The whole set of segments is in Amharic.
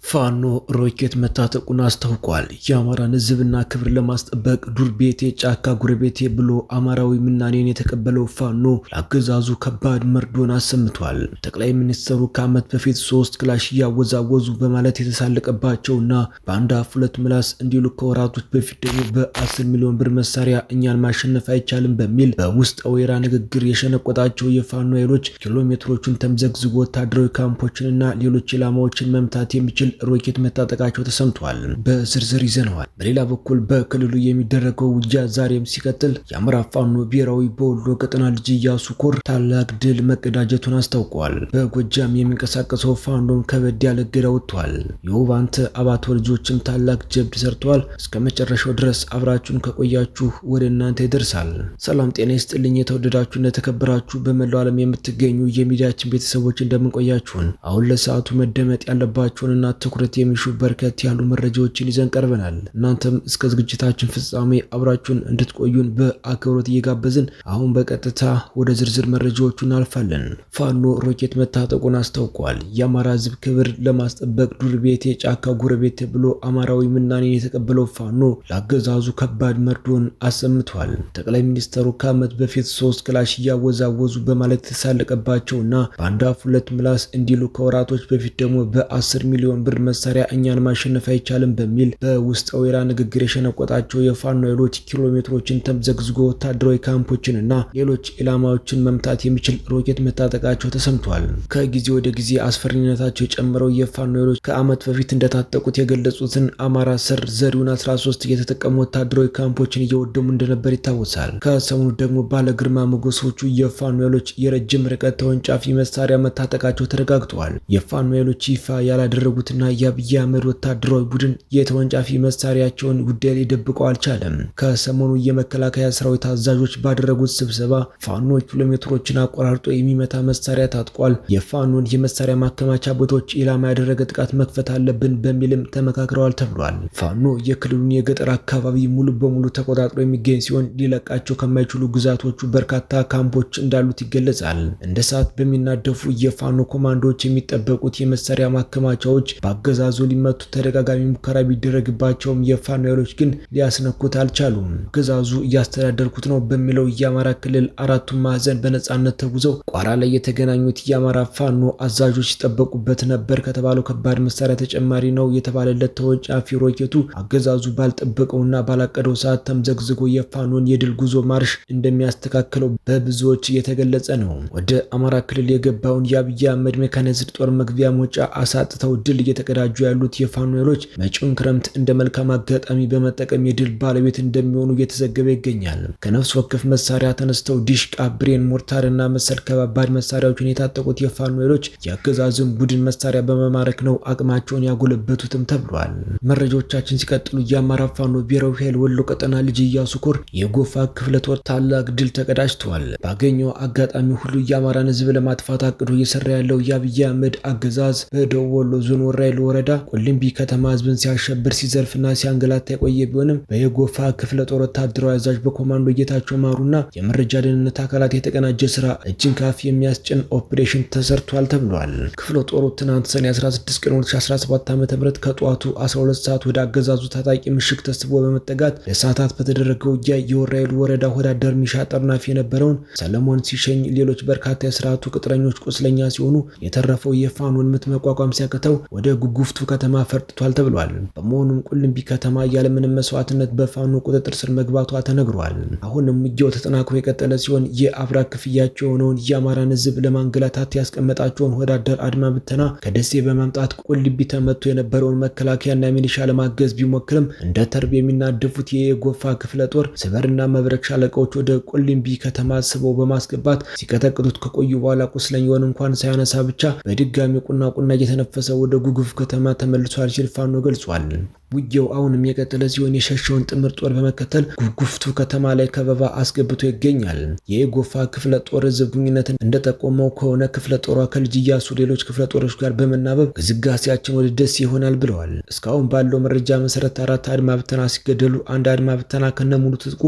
ፋኖ ሮኬት መታጠቁን አስታውቋል። የአማራን ሕዝብና ክብር ለማስጠበቅ ዱር ቤቴ ጫካ ጉረቤቴ ብሎ አማራዊ ምናኔን የተቀበለው ፋኖ ለአገዛዙ ከባድ መርዶን አሰምቷል። ጠቅላይ ሚኒስትሩ ከዓመት በፊት 3 ክላሽ እያወዛወዙ በማለት የተሳለቀባቸውና በአንድ አፍ ሁለት ምላስ እንዲሉ ከወራቶች በፊት ደግሞ በ10 ሚሊዮን ብር መሳሪያ እኛን ማሸነፍ አይቻልም በሚል በውስጥ ወይራ ንግግር የሸነቆጣቸው የፋኖ ኃይሎች ኪሎሜትሮቹን ተምዘግዝጎ ወታደራዊ ካምፖችንና ሌሎች ኢላማዎችን መምታት የሚችል ሮኬት መታጠቃቸው ተሰምቷል። በዝርዝር ይዘነዋል። በሌላ በኩል በክልሉ የሚደረገው ውጊያ ዛሬም ሲቀጥል የአማራ ፋኖ ብሔራዊ በወሎ ቀጠና ልጅ ኢያሱ ኮር ታላቅ ድል መቀዳጀቱን አስታውቋል። በጎጃም የሚንቀሳቀሰው ፋኖም ከበድ ያለ እገዳ ወጥቷል። የውባንተ አባቶ ልጆችም ታላቅ ጀብድ ሰርተዋል። እስከ መጨረሻው ድረስ አብራችሁን ከቆያችሁ ወደ እናንተ ይደርሳል። ሰላም ጤና ይስጥልኝ። የተወደዳችሁና የተከበራችሁ በመላው ዓለም የምትገኙ የሚዲያችን ቤተሰቦች እንደምንቆያችሁን አሁን ለሰዓቱ መደመጥ ያለባችሁንና ትኩረት የሚሹ በርከት ያሉ መረጃዎችን ይዘን ቀርበናል። እናንተም እስከ ዝግጅታችን ፍጻሜ አብራችሁን እንድትቆዩን በአክብሮት እየጋበዝን አሁን በቀጥታ ወደ ዝርዝር መረጃዎቹ እናልፋለን። ፋኖ ሮኬት መታጠቁን አስታውቋል። የአማራ ሕዝብ ክብር ለማስጠበቅ ዱር ቤቴ ጫካ ጉረቤቴ ብሎ አማራዊ ምናኔን የተቀበለው ፋኖ ለአገዛዙ ከባድ መርዶን አሰምቷል። ጠቅላይ ሚኒስትሩ ከዓመት በፊት 3 ክላሽ እያወዛወዙ በማለት የተሳለቀባቸውና በአንድ አፍ ሁለት ምላስ እንዲሉ ከወራቶች በፊት ደግሞ በ10 ሚሊዮን ብር መሳሪያ እኛን ማሸነፍ አይቻልም በሚል በውስጥ ወይራ ንግግር የሸነቆጣቸው የፋኖ ኃይሎች ኪሎሜትሮችን ተምዘግዝጎ ወታደራዊ ካምፖችንና ሌሎች ኢላማዎችን መምታት የሚችል ሮኬት መታጠቃቸው ተሰምቷል። ከጊዜ ወደ ጊዜ አስፈሪነታቸው የጨመረው የፋኖ ኃይሎች ከዓመት በፊት እንደታጠቁት የገለጹትን አማራ ስር ዘሪውን 13 እየተጠቀሙ ወታደራዊ ካምፖችን እየወደሙ እንደነበር ይታወሳል። ከሰሞኑ ደግሞ ባለ ግርማ ሞገሶቹ የፋኖ ኃይሎች የረጅም ርቀት ተወንጫፊ መሳሪያ መታጠቃቸው ተረጋግጧል። የፋኖ ኃይሎች ይፋ ያላደረጉት እና የአብይ አህመድ ወታደራዊ ቡድን የተወንጫፊ መሳሪያቸውን ጉዳይ ሊደብቀው አልቻለም። ከሰሞኑ የመከላከያ ሰራዊት አዛዦች ባደረጉት ስብሰባ ፋኖ ኪሎሜትሮችን አቆራርጦ የሚመታ መሳሪያ ታጥቋል፣ የፋኖን የመሳሪያ ማከማቻ ቦታዎች ኢላማ ያደረገ ጥቃት መክፈት አለብን በሚልም ተመካክረዋል ተብሏል። ፋኖ የክልሉን የገጠር አካባቢ ሙሉ በሙሉ ተቆጣጥሮ የሚገኝ ሲሆን ሊለቃቸው ከማይችሉ ግዛቶቹ በርካታ ካምፖች እንዳሉት ይገለጻል። እንደ ሰዓት በሚናደፉ የፋኖ ኮማንዶዎች የሚጠበቁት የመሳሪያ ማከማቻዎች በአገዛዙ ሊመቱ ተደጋጋሚ ሙከራ ቢደረግባቸውም የፋኖ ኃይሎች ግን ሊያስነኩት አልቻሉም። አገዛዙ እያስተዳደርኩት ነው በሚለው የአማራ ክልል አራቱም ማዕዘን በነጻነት ተጉዘው ቋራ ላይ የተገናኙት የአማራ ፋኖ አዛዦች ሲጠበቁበት ነበር ከተባለው ከባድ መሳሪያ ተጨማሪ ነው የተባለለት ተወንጫፊ ሮኬቱ አገዛዙ ባልጠበቀውና ባላቀደው ሰዓት ተምዘግዝጎ የፋኖን የድል ጉዞ ማርሽ እንደሚያስተካክለው በብዙዎች እየተገለጸ ነው። ወደ አማራ ክልል የገባውን የአብይ አህመድ ሜካናይዝድ ጦር መግቢያ መውጫ አሳጥተው ድል እየተቀዳጁ ያሉት የፋኖ ኃይሎች መጪውን ክረምት እንደ መልካም አጋጣሚ በመጠቀም የድል ባለቤት እንደሚሆኑ እየተዘገበ ይገኛል። ከነፍስ ወከፍ መሳሪያ ተነስተው ዲሽቃ፣ ብሬን፣ ሞርታርና መሰል ከባባድ መሳሪያዎችን የታጠቁት የፋኖ ኃይሎች የአገዛዙን ቡድን መሳሪያ በመማረክ ነው አቅማቸውን ያጎለበቱትም ተብሏል። መረጃዎቻችን ሲቀጥሉ የአማራ ፋኖ ብሔራዊ ኃይል ወሎ ቀጠና ልጅ ኢያሱ ኮር የጎፋ ክፍለ ጦር ታላቅ ድል ተቀዳጅተዋል። ባገኘው አጋጣሚ ሁሉ የአማራን ሕዝብ ለማጥፋት አቅዶ እየሰራ ያለው የአብይ አህመድ አገዛዝ በደቡብ ወሎ ዞን ወራይሉ ወረዳ ቁልምቢ ከተማ ህዝብን ሲያሸብር ሲዘርፍና ሲያንገላታ የቆየ ቢሆንም በየጎፋ ክፍለ ጦር ወታደራዊ አዛዥ በኮማንዶ ጌታቸው ማሩና የመረጃ ደህንነት አካላት የተቀናጀ ስራ እጅን ካፍ የሚያስጭን ኦፕሬሽን ተሰርቷል ተብሏል። ክፍለ ጦሩ ትናንት ሰኔ 16 ቀን 2017 ዓ.ም ከጧቱ 12 ሰዓት ወደ አገዛዙ ታጣቂ ምሽግ ተስቦ በመጠጋት ለሰዓታት በተደረገው ውጊያ የወራይሉ ወረዳ ወዳደር ሚሻ ጠርናፊ የነበረውን ሰለሞን ሲሸኝ ሌሎች በርካታ የስርዓቱ ቅጥረኞች ቁስለኛ ሲሆኑ የተረፈው የፋኖን ምት መቋቋም ሲያቅተው ወደ ጉጉፍቱ ከተማ ፈርጥቷል ተብሏል። በመሆኑም ቁልምቢ ከተማ ያለምንም መስዋዕትነት በፋኖ ቁጥጥር ስር መግባቷ ተነግሯል። አሁንም ውጊያው ተጠናክሮ የቀጠለ ሲሆን የአብራክ ክፍያቸው የሆነውን የአማራን ሕዝብ ለማንገላታት ያስቀመጣቸውን ወዳደር አድማ ብተና ከደሴ በማምጣት ቁልምቢ ተመቶ የነበረውን መከላከያና ሚሊሻ ለማገዝ ቢሞክርም እንደ ተርብ የሚናደፉት የጎፋ ክፍለ ጦር ስበርና መብረቅ ሻለቃዎች ወደ ቁልምቢ ከተማ ስበው በማስገባት ሲቀጠቅጡት ከቆዩ በኋላ ቁስለኛውን እንኳን ሳያነሳ ብቻ በድጋሚ ቁና እየተነፈሰ ወደ ጉጉፍ ከተማ ተመልሷል ሲል ፋኖ ገልጿል። ውጊያው አሁንም የቀጠለ ሲሆን የሸሸውን ጥምር ጦር በመከተል ጉጉፍቱ ከተማ ላይ ከበባ አስገብቶ ይገኛል። የጎፋ ክፍለ ጦር ህዝብ ግንኙነትን እንደጠቆመው ከሆነ ክፍለ ጦሯ ከልጅ ኢያሱ ሌሎች ክፍለ ጦሮች ጋር በመናበብ ግስጋሴያችን ወደ ደሴ ይሆናል ብለዋል። እስካሁን ባለው መረጃ መሰረት 4 አድማ ብተና ሲገደሉ አንድ አድማ ብተና ከነሙሉ ትጥቁ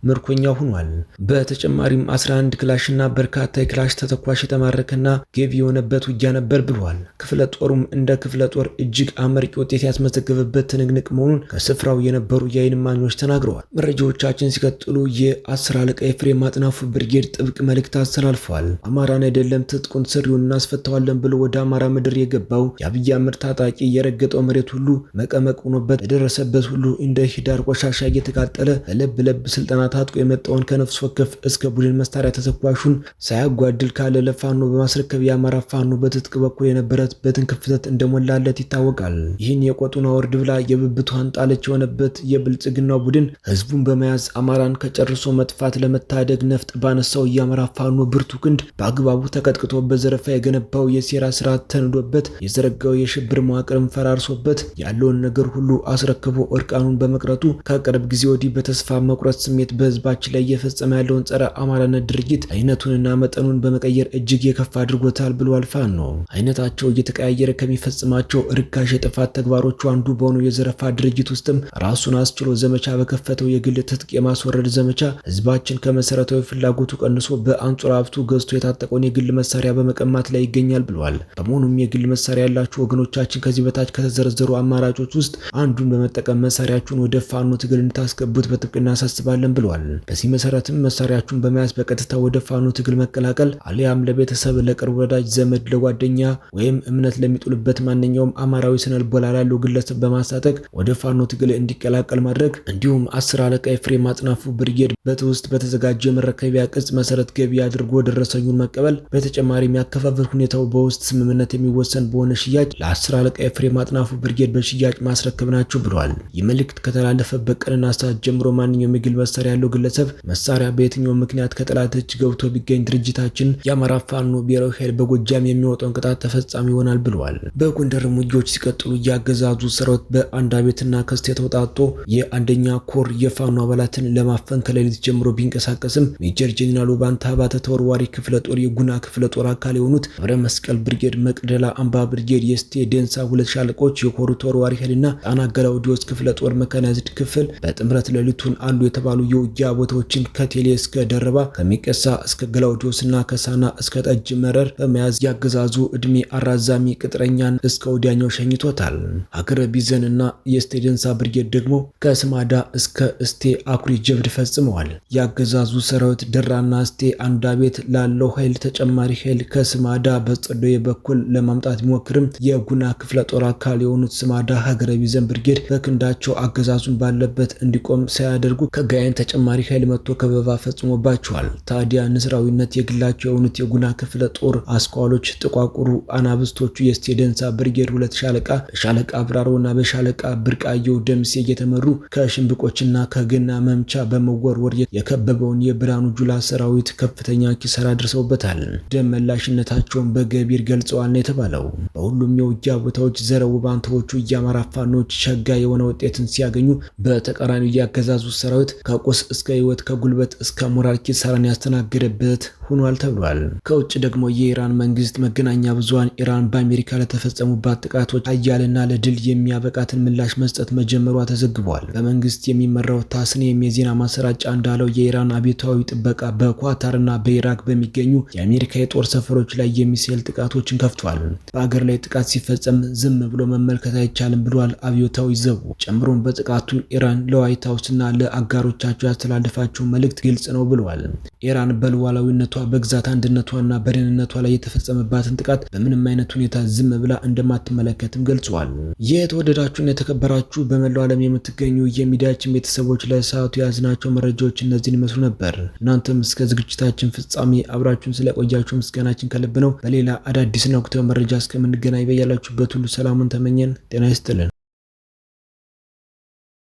ምርኮኛ ሆኗል። በተጨማሪም 11 ክላሽና በርካታ የክላሽ ተተኳሽ የተማረከና ገቢ የሆነበት ውጊያ ነበር ብለዋል። ክፍለ ጦሩም እንደ ክፍለ ጦር እጅግ አመርቂ ውጤት ያስመዘገበበት ትንቅንቅ መሆኑን ከስፍራው የነበሩ የዓይን እማኞች ተናግረዋል። መረጃዎቻችን ሲቀጥሉ የ10 አለቃ ኤፍሬም አጥናፉ ብርጌድ ጥብቅ መልእክት አስተላልፈዋል። አማራን አይደለም ትጥቁን ስሪውን እናስፈታዋለን ብሎ ወደ አማራ ምድር የገባው የአብይ አህመድ ታጣቂ የረገጠው መሬት ሁሉ መቀመቅ ሆኖበት የደረሰበት ሁሉ እንደ ሂዳር ቆሻሻ እየተቃጠለ ለብ ስልጠና ታጥቆ የመጣውን ከነፍስ ወከፍ እስከ ቡድን መሳሪያ ተተኳሹን ሳያጓድል ካለ ለፋኖ በማስረከብ የአማራ ፋኖ በትጥቅ በኩል የነበረበትን ክፍተት እንደሞላለት ይታወቃል። ይህን የቆጡን አወርድ ብላ የብብቷን ጣለች የሆነበት የብልጽግናው ቡድን ህዝቡን በመያዝ አማራን ከጨርሶ መጥፋት ለመታደግ ነፍጥ ባነሳው የአማራ ፋኖ ብርቱ ክንድ በአግባቡ ተቀጥቅጦ በዘረፋ የገነባው የሴራ ስርዓት ተንዶበት የዘረጋው የሽብር መዋቅርም ፈራርሶበት ያለውን ነገር ሁሉ አስረክቦ እርቃኑን በመቅረቱ ከቅርብ ጊዜ ወዲህ በተስፋ መቁረጥ ስሜት በህዝባችን ላይ እየፈጸመ ያለውን ጸረ አማራነት ድርጊት አይነቱንና መጠኑን በመቀየር እጅግ የከፋ አድርጎታል ብሏል ፋኖ። አይነታቸው እየተቀያየረ ከሚፈጽማቸው ርካሽ የጥፋት ተግባሮቹ አንዱ በሆነው የዘረፋ ድርጊት ውስጥም ራሱን አስችሎ ዘመቻ በከፈተው የግል ትጥቅ የማስወረድ ዘመቻ ህዝባችን ከመሰረታዊ ፍላጎቱ ቀንሶ በአንጹር ሀብቱ ገዝቶ የታጠቀውን የግል መሳሪያ በመቀማት ላይ ይገኛል ብሏል። በመሆኑም የግል መሳሪያ ያላችሁ ወገኖቻችን ከዚህ በታች ከተዘረዘሩ አማራጮች ውስጥ አንዱን በመጠቀም መሳሪያችሁን ወደ ፋኖ ትግል እንድታስገቡት በጥብቅ እናሳስባለን ብሏል። በዚህ መሰረትም መሳሪያችሁን በመያዝ በቀጥታ ወደ ፋኖ ትግል መቀላቀል አሊያም ለቤተሰብ፣ ለቅርብ ወዳጅ ዘመድ፣ ለጓደኛ ወይም እምነት ለሚጥሉበት ማንኛውም አማራዊ ስነልቦና ላለው ግለሰብ በማስታጠቅ ወደ ፋኖ ትግል እንዲቀላቀል ማድረግ እንዲሁም 10 አለቃ ኤፍሬም አጥናፉ ብርጌድ በትውስጥ በተዘጋጀ መረከቢያ ቅጽ መሰረት ገቢ አድርጎ ደረሰኙን መቀበል፣ በተጨማሪም ያከፋፈል ሁኔታው በውስጥ ስምምነት የሚወሰን በሆነ ሽያጭ ለ10 አለቃ ኤፍሬም አጥናፉ ብርጌድ በሽያጭ ማስረከብ ናቸው ብለዋል። ይህ መልእክት ከተላለፈበት ቀንና ሰዓት ጀምሮ ማንኛውም የግል መሳሪያ ያለው ግለሰብ መሳሪያ በየትኛው ምክንያት ከጠላት እጅ ገብቶ ቢገኝ ድርጅታችን የአማራ ፋኖ ብሔራዊ ኃይል በጎጃም የሚወጣውን ቅጣት ተፈጻሚ ይሆናል ብለዋል። በጎንደር ውጊያዎች ሲቀጥሉ ያገዛዙ ሰራዊት በአንድ አቤትና ከስቴ ተውጣጦ የአንደኛ ኮር የፋኖ አባላትን ለማፈን ከሌሊት ጀምሮ ቢንቀሳቀስም ሜጀር ጄኔራል ባንታ ባተ ተወርዋሪ ክፍለ ጦር የጉና ክፍለ ጦር አካል የሆኑት ህብረ መስቀል ብርጌድ፣ መቅደላ አምባ ብርጌድ፣ የስቴ ዴንሳ 2 ሻለቆች የኮሩ ተወርዋሪ ኃይልና ጣና ገላውዲዮስ ክፍለ ጦር መካናይዝድ ክፍል በጥምረት ሌሊቱን አሉ የተባሉ የውጊያ ቦታዎችን ከቴሌ እስከ ደረባ፣ ከሚቀሳ እስከ ገላውዲዮስና ከሳና እስከ ጠጅ መረር በመያዝ ያገዛዙ እድሜ አራዛሚ ቅጥረኛን እስከ ወዲያኛው ሸኝቶታል። ሀገረ ቢዘንና የስቴ ዴንሳ ብርጌድ ደግሞ ከስማዳ እስከ እስቴ አኩሪ ጀብድ ፈጽመዋል። ያገዛዙ ሰራዊት ደራና እስቴ አንዳ ቤት ላለው ኃይል ተጨማሪ ኃይል ከስማዳ በጸዶዬ በኩል ለማምጣት ቢሞክርም የጉና ክፍለ ጦር አካል የሆኑት ስማዳ ሀገረ ቢዘን ብርጌድ በክንዳቸው አገዛዙን ባለበት እንዲቆም ሳያደርጉ ከጋይን ተጨማሪ ኃይል መጥቶ ከበባ ፈጽሞባቸዋል። ታዲያ ንስራዊነት የግላቸው የሆኑት የጉና ክፍለ ጦር አስኳሎች ጥቋቁሩ አናብስቶቹ የስቴ ዴንሳ ብርጌድ 2 ሻለቃ በሻለቃ አብራሮና በሻለቃ ብርቃየው ደምሴ እየተመሩ ከሽምብቆችና ከገና መምቻ በመወርወር የከበበውን የብርሃኑ ጁላ ሰራዊት ከፍተኛ ኪሳራ ደርሰውበታል። ደም መላሽነታቸውን በገቢር ገልጸዋል ነው የተባለው። በሁሉም የውጊያ ቦታዎች ዘረው ባንታዎቹ የአማራ ፋኖች ሸጋ የሆነ ውጤትን ሲያገኙ፣ በተቃራኒው ያገዛዙ ሰራዊት ከቁስ እስከ ህይወት ከጉልበት እስከ ሞራል ኪሳራን ያስተናገደበት ሆኗል ተብሏል። ከውጭ ደግሞ የኢራን መንግስት መገናኛ ብዙሃን ኢራን በአሜሪካ ለተፈጸሙባት ጥቃቶች አያልና ለድል የሚያበቃትን ምላሽ መስጠት መጀመሯ ተዘግቧል። በመንግስት የሚመራው ታስኒም የዜና ማሰራጫ እንዳለው የኢራን አብዮታዊ ጥበቃ በኳታርና በኢራቅ በሚገኙ የአሜሪካ የጦር ሰፈሮች ላይ የሚሳኤል ጥቃቶችን ከፍቷል። በአገር ላይ ጥቃት ሲፈጸም ዝም ብሎ መመልከት አይቻልም ብሏል አብዮታዊ ዘቡ። ጨምሮም በጥቃቱ ኢራን ለዋይት ሃውስና ለአጋሮቻቸው ያስተላለፋቸው መልእክት ግልጽ ነው ብለዋል። ኢራን በሉዓላዊነቷ በግዛት አንድነቷና በደህንነቷ ላይ የተፈጸመባትን ጥቃት በምንም አይነት ሁኔታ ዝም ብላ እንደማትመለከትም ገልጿል። የተወደዳችሁና የተከበራችሁ በመላው ዓለም የምትገኙ የሚዲያችን ቤተሰቦች ለሰዓቱ የያዝናቸው መረጃዎች እነዚህን ይመስሉ ነበር። እናንተም እስከ ዝግጅታችን ፍጻሜ አብራችሁን ስለቆያችሁ ምስጋናችን ከልብ ነው። በሌላ አዳዲስና ወቅታዊ መረጃ እስከምንገናኝ በያላችሁበት ሁሉ ሰላሙን ተመኘን። ጤና ይስጥልን።